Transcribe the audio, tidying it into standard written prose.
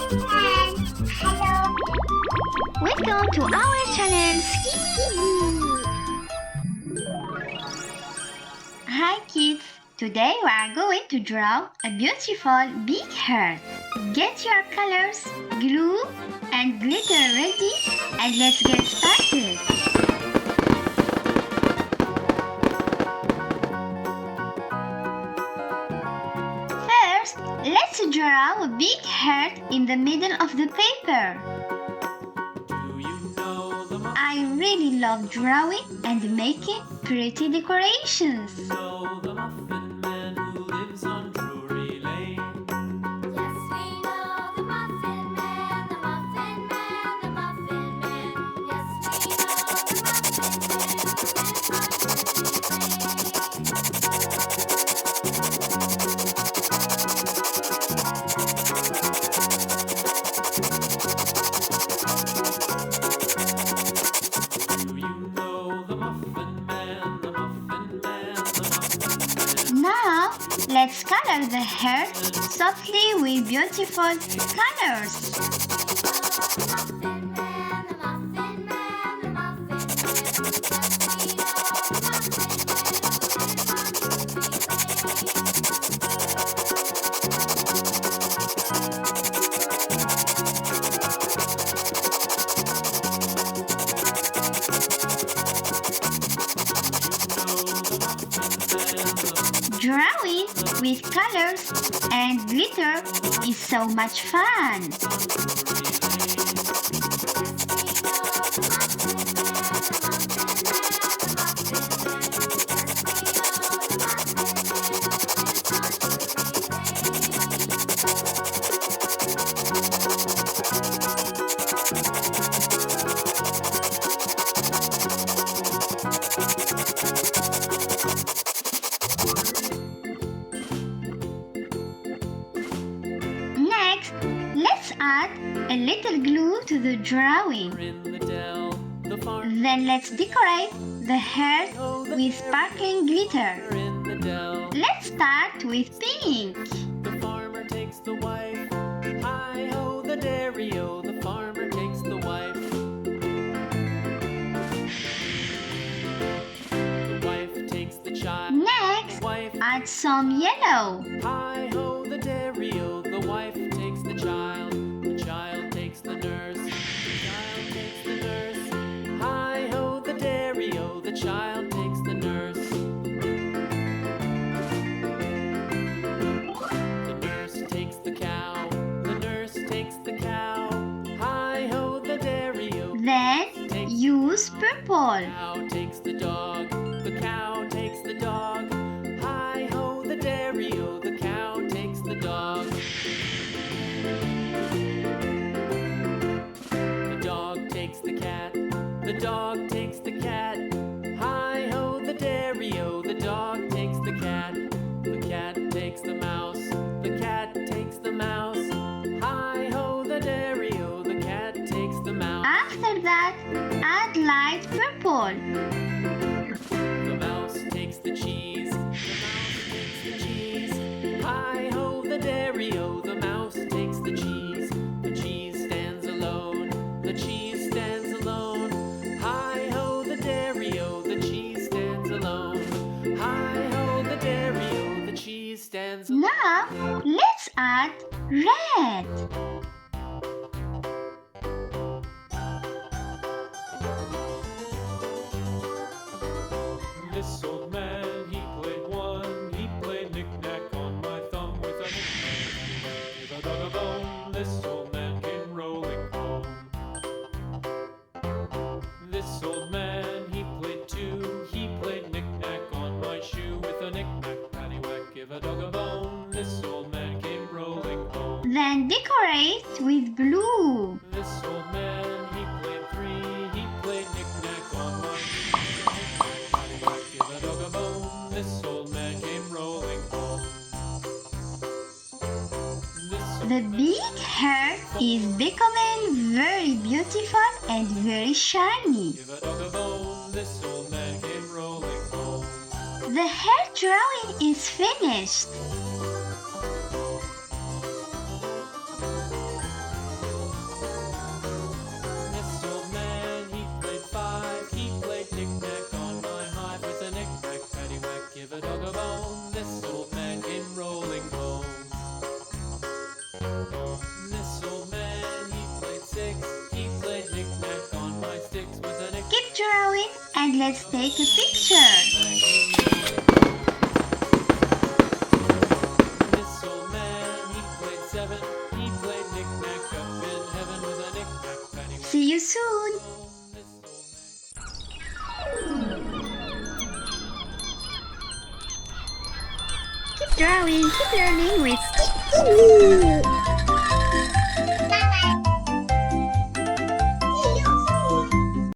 Hello. Welcome to our channel. Hi kids. Today we are going to draw a beautiful big heart. Get your colors, glue and glitter ready and let's get started. First, let's draw a big heart in the middle of the paper. I really love drawing and making pretty decorations. Now, let's color the hair softly with beautiful colors. Drawing with colors and glitter is so much fun. Next, let's add a little glue to the drawing. Then let's decorate the heart with sparkling glitter. Let's start with pink. The farmer takes the wife. Hi-ho, the dairy-o. The farmer takes the wife. The wife takes the child. Next, add some yellow. Hi-ho, the dairy-o. The wife takes the child. The child takes the nurse. The child takes the nurse. Hi-ho, the dairy-o. The child takes the nurse. The nurse takes the cow. The nurse takes the cow. Hi-ho, the dairy-o. Then use purple. The cow takes the dog. The cow takes the dog. Hi-ho, the dairy-o. The cow takes the dog. The dog takes the cat. The dog takes the cat. Hi-ho, the dairy-o. The dog takes the cat. The cat takes the mouse. The cat takes the mouse. Hi-ho, the dairy-o. The cat takes the mouse. After that, add light purple. The mouse takes the cheese. The mouse takes the cheese. Hi-ho, the dairy-o. The mouse takes the cheese. The cheese stands alone. The cheese stands alone. Hi-ho, the dairy-o. The cheese stands alone. Hi-ho, the dairy-o. The cheese stands alone. Now, let's add red. This old man, he played one. He played knick-knack on my thumb with a knick-knack. Give a dog a bone. This old man came rolling home. This old man, he played two. He played knick-knack on my shoe with a knick-knack, paddywhack. Give a dog a bone. This old man came rolling home. Then decorate with blue. This old man, he played three. He played knick-knack on my give a dog a bone. This old man came rolling home. The big heart is becoming very beautiful and very shiny. Give a dog a bone. This old man came rolling home. The hair drawing is finished. dog a bone. This old man came rolling home. This old man, he played six. He played knick-knack on my sticks with a knick. Keep drawing and let's take a picture. This old man, he played seven. He played knick-knack up in heaven with a knick-knack penny. See you soon. Keep drawing, keep learning with